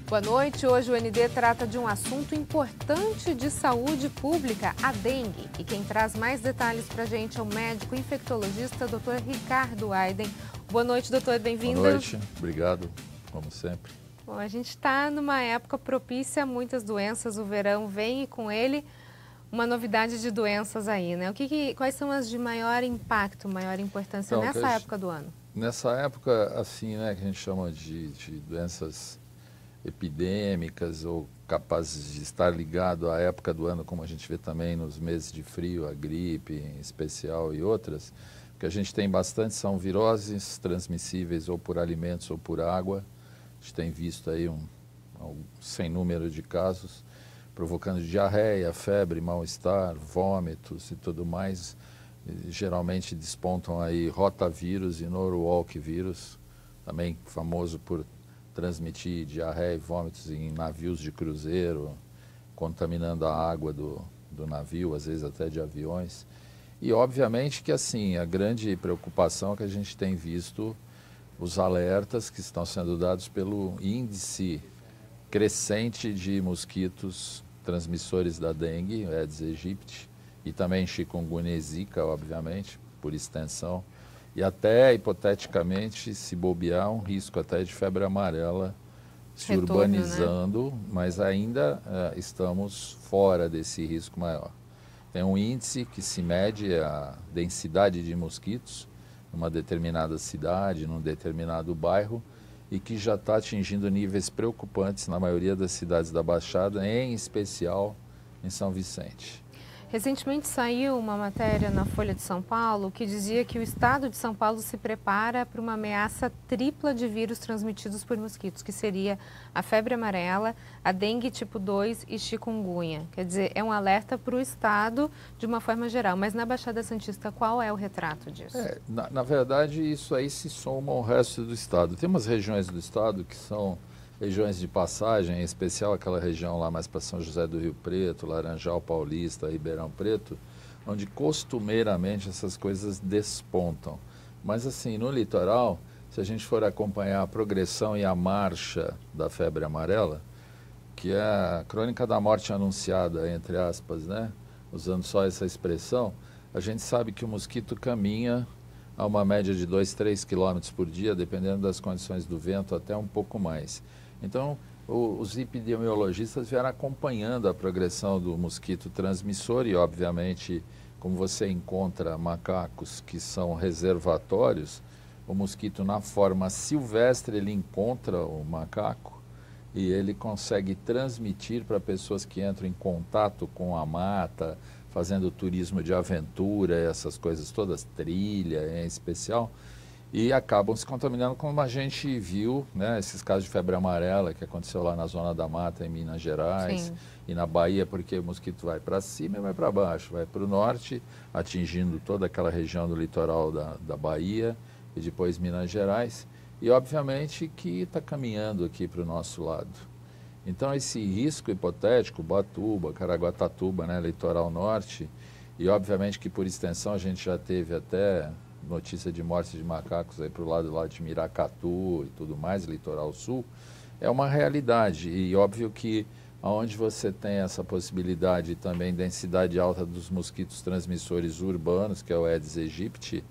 Boa noite. Hoje o ND trata de um assunto importante de saúde pública, a dengue. E quem traz mais detalhes para a gente é o médico infectologista, Dr. Ricardo Aiden. Boa noite, doutor. Bem-vindo. Boa noite. Obrigado, como sempre. Bom, a gente está numa época propícia a muitas doenças. O verão vem e com ele uma novidade de doenças aí, né? Quais são as de maior impacto, maior importância nessa época do ano? Nessa época, assim, né, que a gente chama de doenças epidêmicas ou capazes de estar ligado à época do ano, como a gente vê também nos meses de frio, a gripe em especial e outras, o que a gente tem bastante são viroses transmissíveis ou por alimentos ou por água. A gente tem visto aí um sem número de casos, provocando diarreia, febre, mal-estar, vômitos e tudo mais. E, geralmente despontam aí rotavírus e Norwalk vírus, também famoso por transmitir diarreia e vômitos em navios de cruzeiro, contaminando a água do navio, às vezes até de aviões. E obviamente que assim, a grande preocupação é que a gente tem visto os alertas que estão sendo dados pelo índice crescente de mosquitos transmissores da dengue, Aedes aegypti, e também chikungunya e zika, obviamente, por extensão. E até, hipoteticamente, se bobear, um risco até de febre amarela se urbanizando, né? Mas ainda estamos fora desse risco maior. Tem um índice que se mede a densidade de mosquitos numa determinada cidade, num determinado bairro, e que já está atingindo níveis preocupantes na maioria das cidades da Baixada, em especial em São Vicente. Recentemente saiu uma matéria na Folha de São Paulo que dizia que o estado de São Paulo se prepara para uma ameaça tripla de vírus transmitidos por mosquitos, que seria a febre amarela, a dengue tipo 2 e chikungunya. Quer dizer, é um alerta para o estado de uma forma geral. Mas na Baixada Santista, qual é o retrato disso? Na verdade, isso aí se soma ao resto do estado. Tem umas regiões do estado que são regiões de passagem, em especial aquela região lá mais para São José do Rio Preto, Laranjal Paulista, Ribeirão Preto, onde costumeiramente essas coisas despontam. Mas assim, no litoral, se a gente for acompanhar a progressão e a marcha da febre amarela, que é a crônica da morte anunciada, entre aspas, né? Usando só essa expressão, a gente sabe que o mosquito caminha a uma média de 2, 3 quilômetros por dia, dependendo das condições do vento, até um pouco mais. Então, os epidemiologistas vieram acompanhando a progressão do mosquito transmissor e, obviamente, como você encontra macacos que são reservatórios, o mosquito na forma silvestre, ele encontra o macaco e ele consegue transmitir para pessoas que entram em contato com a mata, fazendo turismo de aventura, essas coisas todas, trilha em especial, e acabam se contaminando, como a gente viu, né, esses casos de febre amarela que aconteceu lá na Zona da Mata, em Minas Gerais. Sim. E na Bahia, porque o mosquito vai para cima e vai para baixo, vai para o norte, atingindo toda aquela região do litoral da Bahia e depois Minas Gerais, e obviamente que está caminhando aqui para o nosso lado. Então, esse risco hipotético, Ubatuba, Caraguatatuba, né, litoral norte, e obviamente que por extensão a gente já teve até notícia de morte de macacos aí para o lado lá de Miracatu e tudo mais, litoral sul, é uma realidade. E óbvio que onde você tem essa possibilidade e também densidade alta dos mosquitos transmissores urbanos, que é o Aedes aegypti,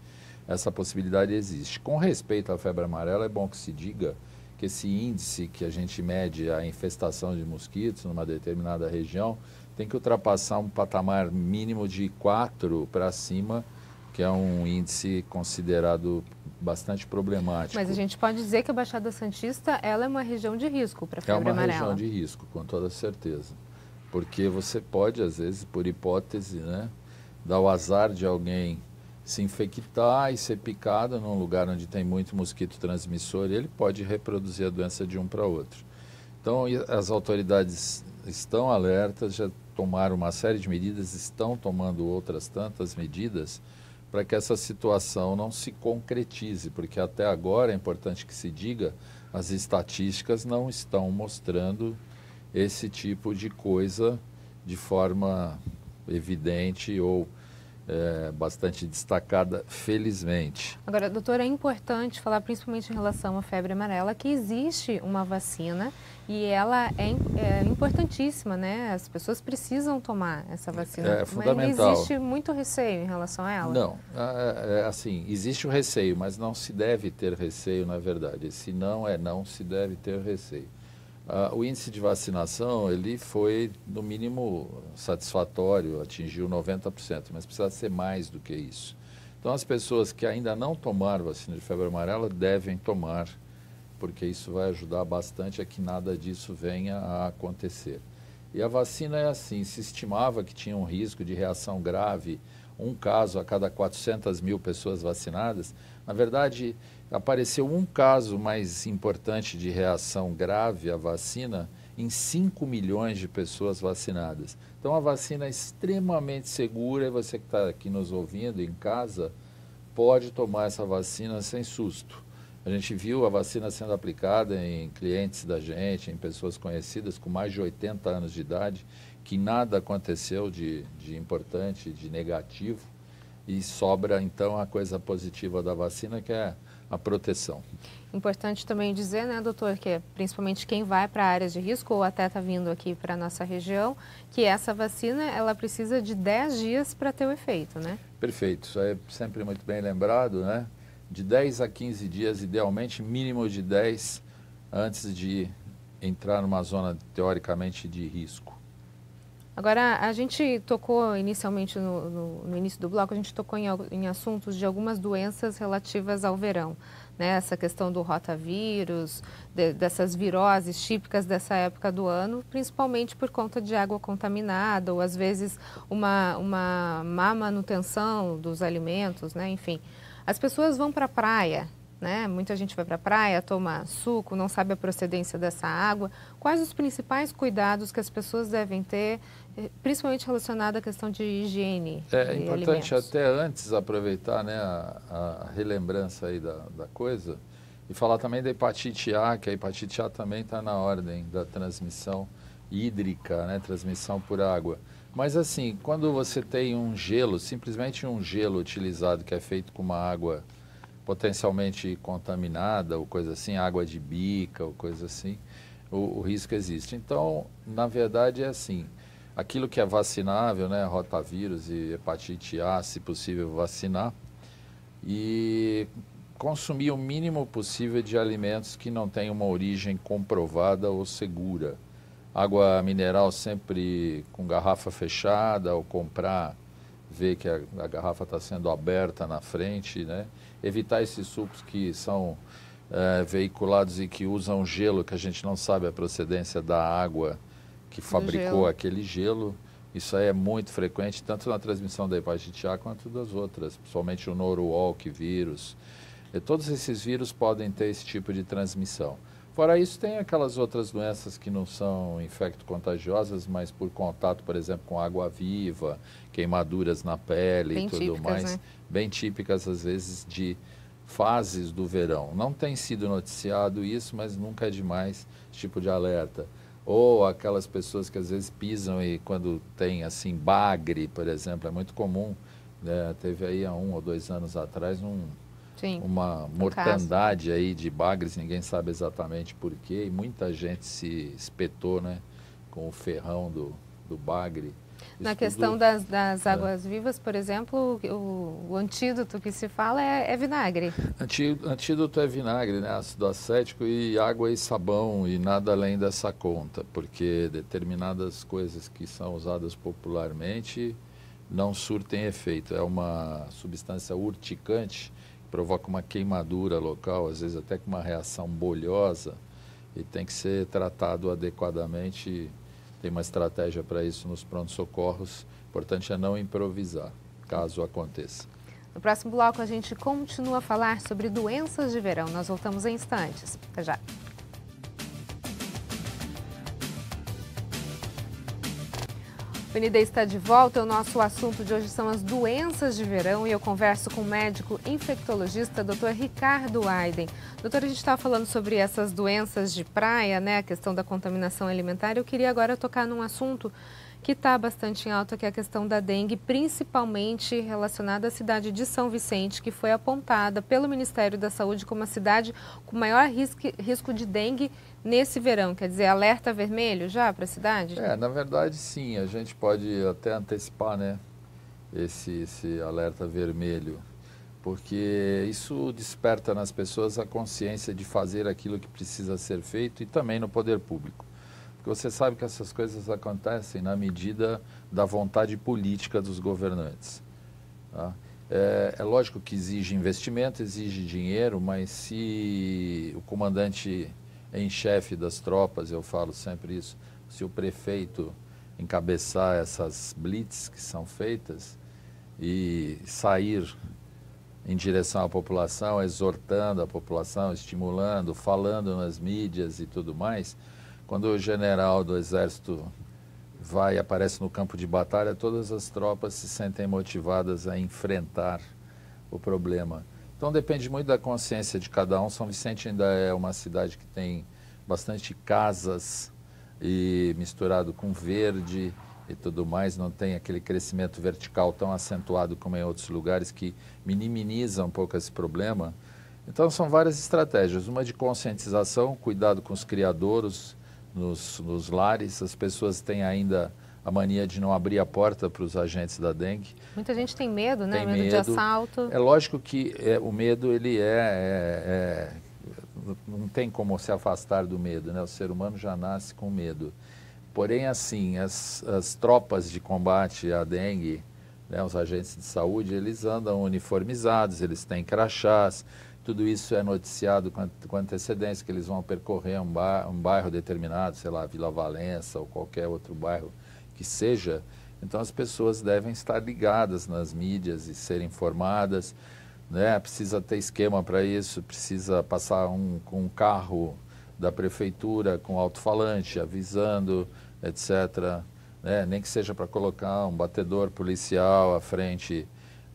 essa possibilidade existe. Com respeito à febre amarela, é bom que se diga que esse índice que a gente mede a infestação de mosquitos numa determinada região tem que ultrapassar um patamar mínimo de 4 para cima, que é um índice considerado bastante problemático. Mas a gente pode dizer que a Baixada Santista ela é uma região de risco para a febre amarela. É uma região de risco, com toda certeza. Porque você pode, às vezes, por hipótese, né, dar o azar de alguém se infectar e ser picado num lugar onde tem muito mosquito transmissor, e ele pode reproduzir a doença de um para outro. Então, as autoridades estão alertas, já tomaram uma série de medidas, estão tomando outras tantas medidas para que essa situação não se concretize, porque até agora, é importante que se diga, as estatísticas não estão mostrando esse tipo de coisa de forma evidente ou bastante destacada, felizmente. Agora, doutor, é importante falar, principalmente em relação à febre amarela, que existe uma vacina e ela é importantíssima, né? As pessoas precisam tomar essa vacina. É fundamental. Mas existe muito receio em relação a ela? Não, assim, existe o receio, mas não se deve ter receio, na verdade. Se não é não, se deve ter receio. O índice de vacinação, ele foi, no mínimo, satisfatório, atingiu 90%, mas precisa ser mais do que isso. Então, as pessoas que ainda não tomaram vacina de febre amarela devem tomar, porque isso vai ajudar bastante a que nada disso venha a acontecer. E a vacina é assim, se estimava que tinha um risco de reação grave, um caso a cada 400 mil pessoas vacinadas. Na verdade, apareceu um caso mais importante de reação grave à vacina em 5 milhões de pessoas vacinadas. Então, a vacina é extremamente segura e você que está aqui nos ouvindo em casa pode tomar essa vacina sem susto. A gente viu a vacina sendo aplicada em clientes da gente, em pessoas conhecidas com mais de 80 anos de idade, que nada aconteceu de importante, de negativo, e sobra então a coisa positiva da vacina, que é a proteção. Importante também dizer, né, doutor, que principalmente quem vai para áreas de risco ou até está vindo aqui para a nossa região, que essa vacina ela precisa de 10 dias para ter o efeito, né? Perfeito, isso é sempre muito bem lembrado, né? De 10 a 15 dias, idealmente, mínimo de 10, antes de entrar numa zona teoricamente de risco. Agora, a gente tocou inicialmente, no início do bloco, a gente tocou em assuntos de algumas doenças relativas ao verão, né? Essa questão do rotavírus, dessas viroses típicas dessa época do ano, principalmente por conta de água contaminada ou, às vezes, uma má manutenção dos alimentos, né? Enfim, as pessoas vão para a praia, né? Muita gente vai para a praia, toma suco, não sabe a procedência dessa água. Quais os principais cuidados que as pessoas devem ter, principalmente relacionado à questão de higiene É e importante alimentos? até antes aproveitar, né, a relembrança aí da coisa e falar também da hepatite A, que a hepatite A também está na ordem da transmissão hídrica, né, transmissão por água. Mas assim, quando você tem um gelo, simplesmente um gelo utilizado que é feito com uma água potencialmente contaminada ou coisa assim, água de bica ou coisa assim, o risco existe. Então, na verdade é assim, aquilo que é vacinável, né, rotavírus e hepatite A, se possível vacinar, e consumir o mínimo possível de alimentos que não tenham uma origem comprovada ou segura. Água mineral sempre com garrafa fechada, ou comprar, ver que a garrafa está sendo aberta na frente, né? Evitar esses sucos que são veiculados e que usam gelo, que a gente não sabe a procedência da água que fabricou aquele gelo. Isso aí é muito frequente, tanto na transmissão da hepatite A quanto das outras, principalmente o Norwalk vírus. Todos esses vírus podem ter esse tipo de transmissão. Fora isso, tem aquelas outras doenças que não são infecto-contagiosas, mas por contato, por exemplo, com água viva, queimaduras na pele e tudo mais, né? Bem típicas, às vezes, de fases do verão. Não tem sido noticiado isso, mas nunca é demais esse tipo de alerta. Ou aquelas pessoas que às vezes pisam e quando tem, assim, bagre, por exemplo, é muito comum, né? Teve aí há 1 ou 2 anos atrás uma mortandade aí de bagres, ninguém sabe exatamente por quê, e muita gente se espetou, né, com o ferrão do bagre. Na questão das águas vivas, por exemplo, o antídoto que se fala é vinagre. Antídoto é vinagre, né, ácido acético e água e sabão e nada além dessa conta, porque determinadas coisas que são usadas popularmente não surtem efeito. É uma substância urticante, provoca uma queimadura local, às vezes até com uma reação bolhosa, e tem que ser tratado adequadamente. Tem uma estratégia para isso nos prontos-socorros. O importante é não improvisar, caso aconteça. No próximo bloco a gente continua a falar sobre doenças de verão. Nós voltamos em instantes. Até já. O ND está de volta. O nosso assunto de hoje são as doenças de verão e eu converso com o médico infectologista, Dr. Ricardo Aiden. Doutor, a gente estava falando sobre essas doenças de praia, né, a questão da contaminação alimentar. Eu queria agora tocar num assunto que está bastante em alta, que é a questão da dengue, principalmente relacionada à cidade de São Vicente, que foi apontada pelo Ministério da Saúde como a cidade com maior risco de dengue nesse verão. Quer dizer, alerta vermelho já para a cidade? Na verdade, sim, a gente pode até antecipar, né, esse alerta vermelho, porque isso desperta nas pessoas a consciência de fazer aquilo que precisa ser feito e também no poder público. Porque você sabe que essas coisas acontecem na medida da vontade política dos governantes. Tá? É lógico que exige investimento, exige dinheiro, mas se o comandante em chefe das tropas, eu falo sempre isso, se o prefeito encabeçar essas blitz que são feitas e sair em direção à população, exortando a população, estimulando, falando nas mídias e tudo mais, quando o general do Exército vai e aparece no campo de batalha, todas as tropas se sentem motivadas a enfrentar o problema. Então depende muito da consciência de cada um. São Vicente ainda é uma cidade que tem bastante casas e misturado com verde e tudo mais, não tem aquele crescimento vertical tão acentuado como em outros lugares que minimiza um pouco esse problema. Então são várias estratégias, uma de conscientização, cuidado com os criadouros, nos lares. As pessoas têm ainda a mania de não abrir a porta para os agentes da dengue. Muita gente tem medo, né? Tem medo de assalto. É lógico que o medo, ele não tem como se afastar do medo, né? O ser humano já nasce com medo. Porém, assim, as tropas de combate à dengue, né, os agentes de saúde, eles andam uniformizados, eles têm crachás. Tudo isso é noticiado com antecedência, que eles vão percorrer um bairro determinado, sei lá, Vila Valença ou qualquer outro bairro que seja. Então as pessoas devem estar ligadas nas mídias e serem informadas, né? Precisa ter esquema para isso, precisa passar com um carro da prefeitura com alto-falante, avisando, etc. Né? Nem que seja para colocar um batedor policial à frente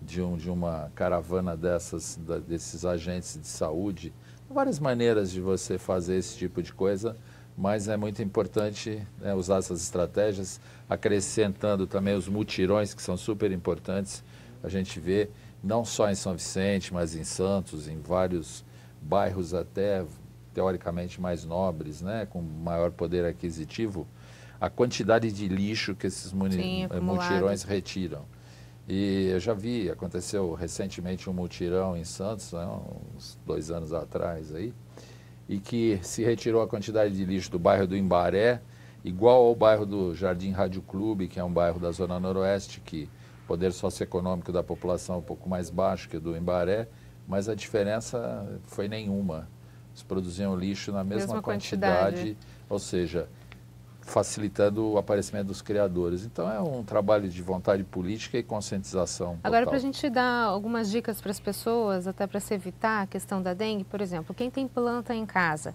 de uma caravana desses agentes de saúde. Várias maneiras de você fazer esse tipo de coisa, mas é muito importante, né, usar essas estratégias, acrescentando também os mutirões, que são super importantes. A gente vê, não só em São Vicente, mas em Santos, em vários bairros até teoricamente mais nobres, né, com maior poder aquisitivo, a quantidade de lixo que esses mutirões retiram. E eu já vi, aconteceu recentemente um mutirão em Santos, né, uns 2 anos atrás aí, e que se retirou a quantidade de lixo do bairro do Imbaré, igual ao bairro do Jardim Rádio Clube, que é um bairro da Zona Noroeste, que o poder socioeconômico da população é um pouco mais baixo que o do Imbaré, mas a diferença foi nenhuma. Eles produziam lixo na mesma quantidade, ou seja, facilitando o aparecimento dos criadores. Então é um trabalho de vontade política e conscientização total. Agora, para a gente dar algumas dicas para as pessoas, até para se evitar a questão da dengue, por exemplo, quem tem planta em casa,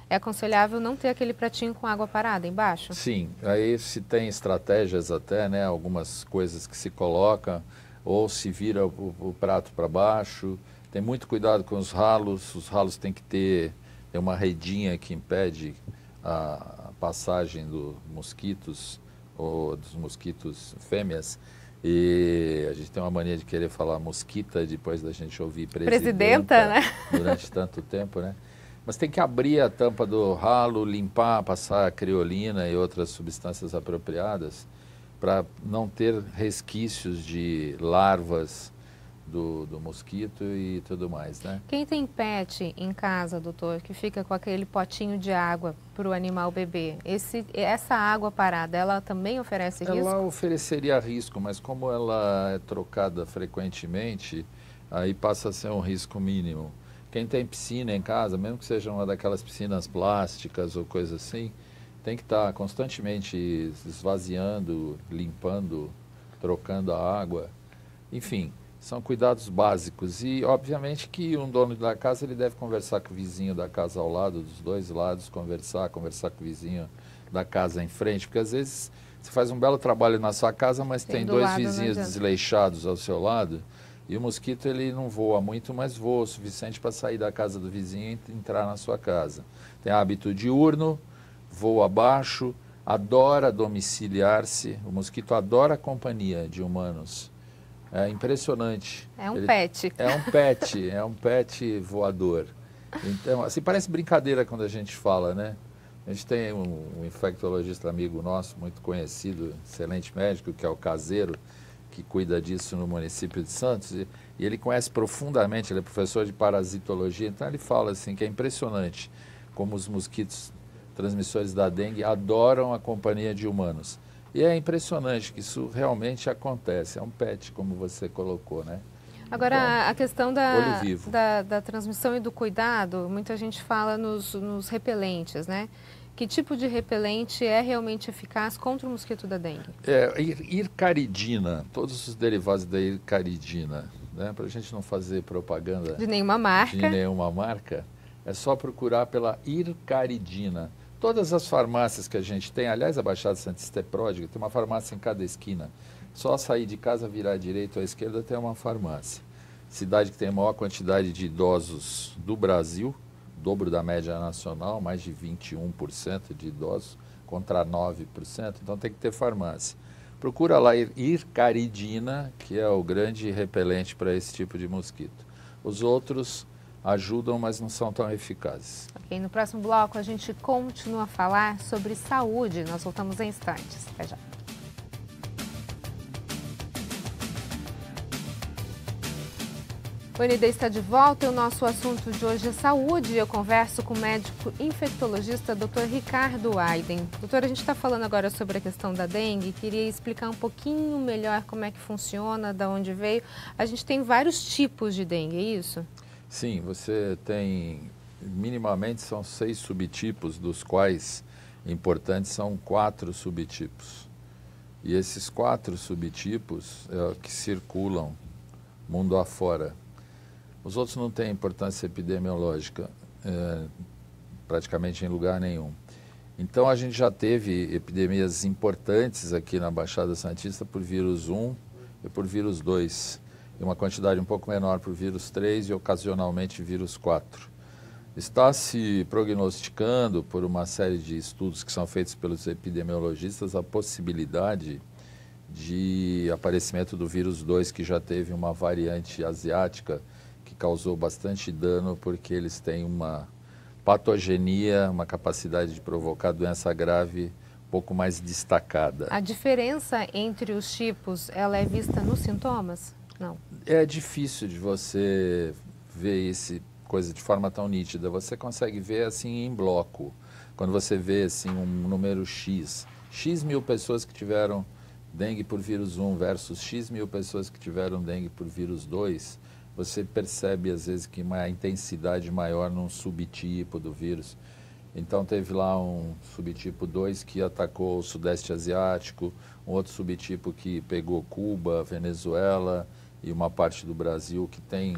é aconselhável não ter aquele pratinho com água parada embaixo? Sim, aí se tem estratégias até, né, algumas coisas que se coloca, ou se vira o prato para baixo. Tem muito cuidado com os ralos têm que ter uma redinha que impede a passagem dos mosquitos, ou dos mosquitos fêmeas, e a gente tem uma mania de querer falar mosquita depois da gente ouvir presidenta, né? Durante tanto tempo, né? Mas tem que abrir a tampa do ralo, limpar, passar criolina e outras substâncias apropriadas para não ter resquícios de larvas do mosquito e tudo mais, né? Quem tem pet em casa, doutor, que fica com aquele potinho de água para o animal beber, essa água parada, ela também oferece risco? Ela ofereceria risco, mas como ela é trocada frequentemente, aí passa a ser um risco mínimo. Quem tem piscina em casa, mesmo que seja uma daquelas piscinas plásticas ou coisa assim, tem que estar constantemente esvaziando, limpando, trocando a água, enfim. São cuidados básicos e, obviamente, que um dono da casa ele deve conversar com o vizinho da casa ao lado, dos dois lados, conversar com o vizinho da casa em frente, porque às vezes você faz um belo trabalho na sua casa, mas tem 2 vizinhos desleixados ao seu lado e o mosquito ele não voa muito, mas voa o suficiente para sair da casa do vizinho e entrar na sua casa. Tem hábito diurno, voa baixo, adora domiciliar-se, o mosquito adora a companhia de humanos. É impressionante. É um pet. É um pet voador. Então, assim, parece brincadeira quando a gente fala, né? A gente tem um infectologista amigo nosso, muito conhecido, excelente médico, que é o Caseiro, que cuida disso no município de Santos, e ele conhece profundamente, ele é professor de parasitologia, então ele fala assim que é impressionante como os mosquitos transmissores da dengue adoram a companhia de humanos. E é impressionante que isso realmente acontece, é um pet, como você colocou, né? Agora, Então, a questão olho vivo. da transmissão e do cuidado, muita gente fala nos repelentes, né? Que tipo de repelente é realmente eficaz contra o mosquito da dengue? Ircaridina, todos os derivados da ircaridina, né? Para a gente não fazer propaganda De nenhuma marca. de nenhuma marca, é só procurar pela ircaridina. Todas as farmácias que a gente tem, aliás, a Baixada Santista é pródiga, tem uma farmácia em cada esquina. Só sair de casa, virar à direita ou à esquerda, tem uma farmácia. Cidade que tem a maior quantidade de idosos do Brasil, dobro da média nacional, mais de 21% de idosos, contra 9%, então tem que ter farmácia. Procura lá ircaridina, que é o grande repelente para esse tipo de mosquito. Os outros ajudam, mas não são tão eficazes. Ok, no próximo bloco a gente continua a falar sobre saúde. Nós voltamos em instantes. Até já. O ND está de volta e o nosso assunto de hoje é saúde. Eu converso com o médico infectologista Dr. Ricardo Aiden. Doutor, a gente está falando agora sobre a questão da dengue. Queria explicar um pouquinho melhor como é que funciona, de onde veio. A gente tem vários tipos de dengue, é isso? Sim, você tem, minimamente são 6 subtipos, dos quais importantes são 4 subtipos. E esses 4 subtipos é o que circulam mundo afora. Os outros não têm importância epidemiológica, praticamente em lugar nenhum. Então a gente já teve epidemias importantes aqui na Baixada Santista por vírus 1 e por vírus 2, e uma quantidade um pouco menor por vírus 3 e ocasionalmente vírus 4. Está se prognosticando, por uma série de estudos que são feitos pelos epidemiologistas, a possibilidade de aparecimento do vírus 2, que já teve uma variante asiática que causou bastante dano, porque eles têm uma patogenia, uma capacidade de provocar doença grave um pouco mais destacada. A diferença entre os tipos, ela é vista nos sintomas? Não. É difícil de você ver esse coisa de forma tão nítida. Você consegue ver assim em bloco. Quando você vê assim um número X mil pessoas que tiveram dengue por vírus 1 versus X mil pessoas que tiveram dengue por vírus 2, você percebe às vezes que uma intensidade maior num subtipo do vírus. Então teve lá um subtipo 2 que atacou o Sudeste Asiático, um outro subtipo que pegou Cuba, Venezuela e uma parte do Brasil, que tem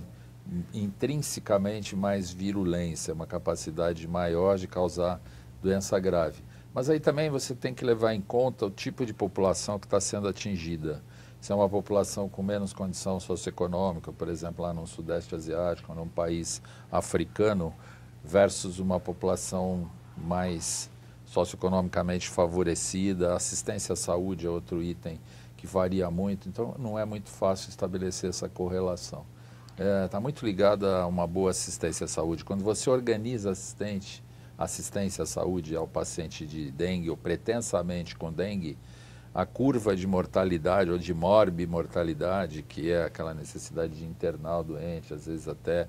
intrinsecamente mais virulência, uma capacidade maior de causar doença grave. Mas aí também você tem que levar em conta o tipo de população que está sendo atingida. Se é uma população com menos condição socioeconômica, por exemplo, lá no Sudeste Asiático, num país africano, versus uma população mais socioeconomicamente favorecida, assistência à saúde é outro item que varia muito, então não é muito fácil estabelecer essa correlação. Está muito ligada a uma boa assistência à saúde. Quando você organiza assistência à saúde ao paciente de dengue ou pretensamente com dengue, a curva de mortalidade ou de morbimortalidade, que é aquela necessidade de internar o doente, às vezes até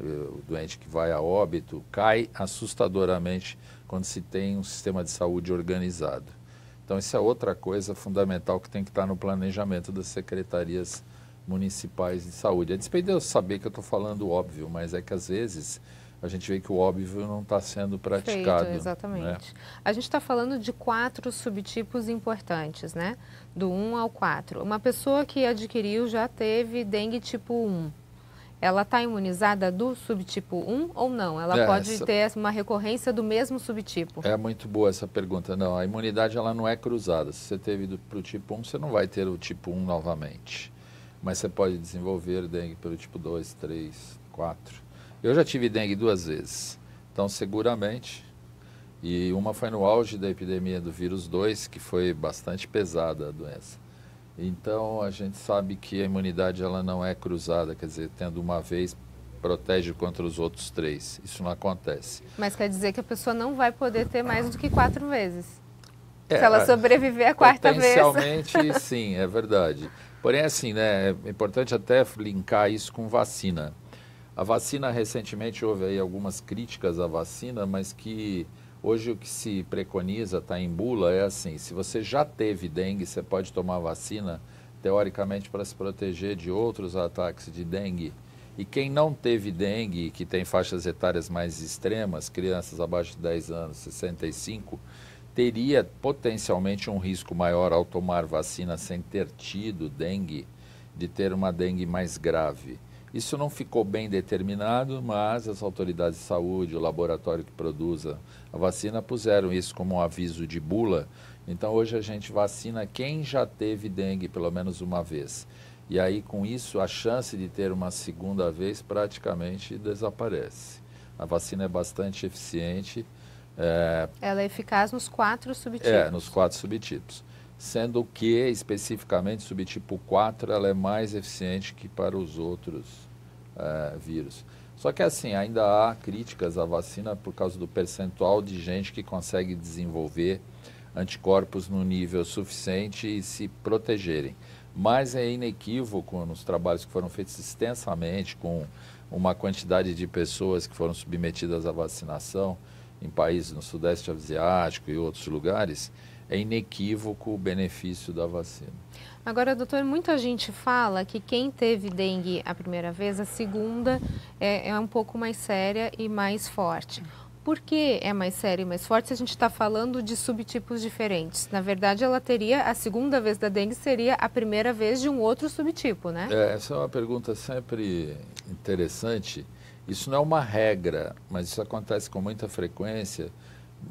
o doente que vai a óbito, cai assustadoramente quando se tem um sistema de saúde organizado. Então, isso é outra coisa fundamental que tem que estar no planejamento das secretarias municipais de saúde. É despeito de eu saber que eu estou falando óbvio, mas é que às vezes a gente vê que o óbvio não está sendo praticado. Feito, exatamente. Né? A gente está falando de 4 subtipos importantes, né? Do 1 ao 4. Uma pessoa que adquiriu já teve dengue tipo 1. Ela está imunizada do subtipo 1 ou não? Ela pode ter uma recorrência do mesmo subtipo? É muito boa essa pergunta. Não, a imunidade ela não é cruzada. Se você teve para o tipo 1, você não vai ter o tipo 1 novamente. Mas você pode desenvolver dengue pelo tipo 2, 3, 4. Eu já tive dengue 2 vezes. Então, seguramente, E uma foi no auge da epidemia do vírus 2, que foi bastante pesada a doença. Então, a gente sabe que a imunidade ela não é cruzada, quer dizer, tendo uma vez, protege contra os outros 3. Isso não acontece. Mas quer dizer que a pessoa não vai poder ter mais do que 4 vezes? Se ela sobreviver a 4ª vez. Potencialmente, sim, é verdade. Porém, assim, né, é importante até linkar isso com vacina. A vacina, recentemente, houve aí algumas críticas à vacina, mas que hoje o que se preconiza, está em bula, é assim, se você já teve dengue, você pode tomar vacina, teoricamente, para se proteger de outros ataques de dengue. E quem não teve dengue, que tem faixas etárias mais extremas, crianças abaixo de 10 anos, 65, teria potencialmente um risco maior ao tomar vacina sem ter tido dengue, de ter uma dengue mais grave. Isso não ficou bem determinado, mas as autoridades de saúde, o laboratório que produz a vacina, puseram isso como um aviso de bula. Então, hoje a gente vacina quem já teve dengue pelo menos uma vez. E aí, com isso, a chance de ter uma segunda vez praticamente desaparece. A vacina é bastante eficiente. Ela é eficaz nos 4 subtipos. Nos 4 subtipos. Sendo que, especificamente, subtipo 4, ela é mais eficiente que para os outros vírus. Só que, assim, ainda há críticas à vacina por causa do percentual de gente que consegue desenvolver anticorpos no nível suficiente e se protegerem. Mas é inequívoco nos trabalhos que foram feitos extensamente com uma quantidade de pessoas que foram submetidas à vacinação em países no Sudeste Asiático e outros lugares, é inequívoco o benefício da vacina. Agora, doutor, muita gente fala que quem teve dengue a primeira vez, a segunda é um pouco mais séria e mais forte. Por que é mais séria e mais forte se a gente está falando de subtipos diferentes? Na verdade, ela teria, a segunda vez da dengue seria a primeira vez de um outro subtipo, né? Essa é uma pergunta sempre interessante. Isso não é uma regra, mas isso acontece com muita frequência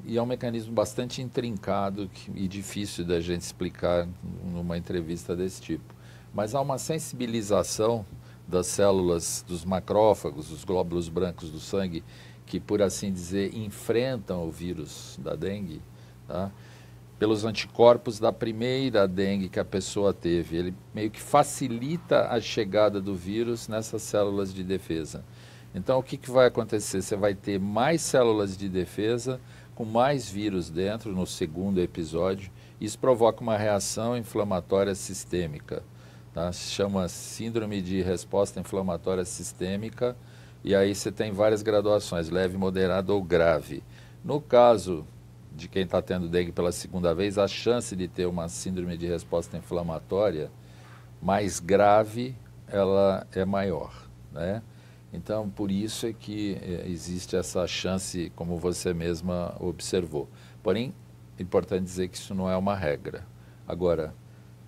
e é um mecanismo bastante intrincado e difícil da gente explicar numa entrevista desse tipo. Mas há uma sensibilização das células, dos macrófagos, dos glóbulos brancos do sangue, que, por assim dizer, enfrentam o vírus da dengue, tá? Pelos anticorpos da primeira dengue que a pessoa teve. Ele meio que facilita a chegada do vírus nessas células de defesa. Então, o que vai acontecer? Você vai ter mais células de defesa com mais vírus dentro no segundo episódio. Isso provoca uma reação inflamatória sistêmica, tá? Se chama síndrome de resposta inflamatória sistêmica. E aí você tem várias graduações, leve, moderado ou grave. No caso de quem está tendo dengue pela segunda vez, a chance de ter uma síndrome de resposta inflamatória mais grave, ela é maior, né? Então, por isso é que existe essa chance, como você mesma observou. Porém, é importante dizer que isso não é uma regra. Agora,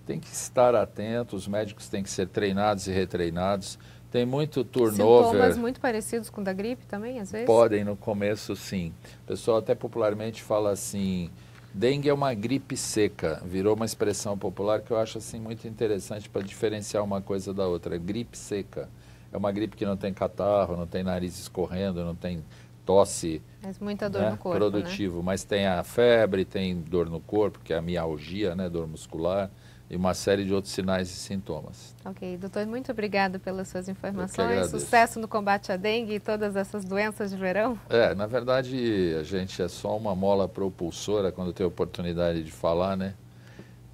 tem que estar atento, os médicos têm que ser treinados e retreinados. Tem muito turnover. Sintomas muito parecidos com o da gripe também, às vezes? Podem, no começo, sim. O pessoal até popularmente fala assim, dengue é uma gripe seca. Virou uma expressão popular que eu acho assim, muito interessante para diferenciar uma coisa da outra. Gripe seca. É uma gripe que não tem catarro, não tem nariz escorrendo, não tem tosse. Mas muita dor no corpo, produtivo, né? Mas tem a febre, tem dor no corpo, que é a mialgia, né, dor muscular, e uma série de outros sinais e sintomas. Ok, doutor, muito obrigada pelas suas informações. Sucesso no combate à dengue e todas essas doenças de verão. Na verdade, a gente é só uma mola propulsora quando tem oportunidade de falar, né?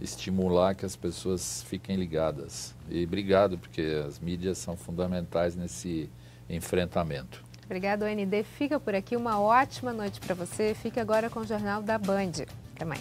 Estimular que as pessoas fiquem ligadas. E obrigado, porque as mídias são fundamentais nesse enfrentamento. Obrigado, OND. Fica por aqui. Uma ótima noite para você. Fique agora com o Jornal da Band. Até mais.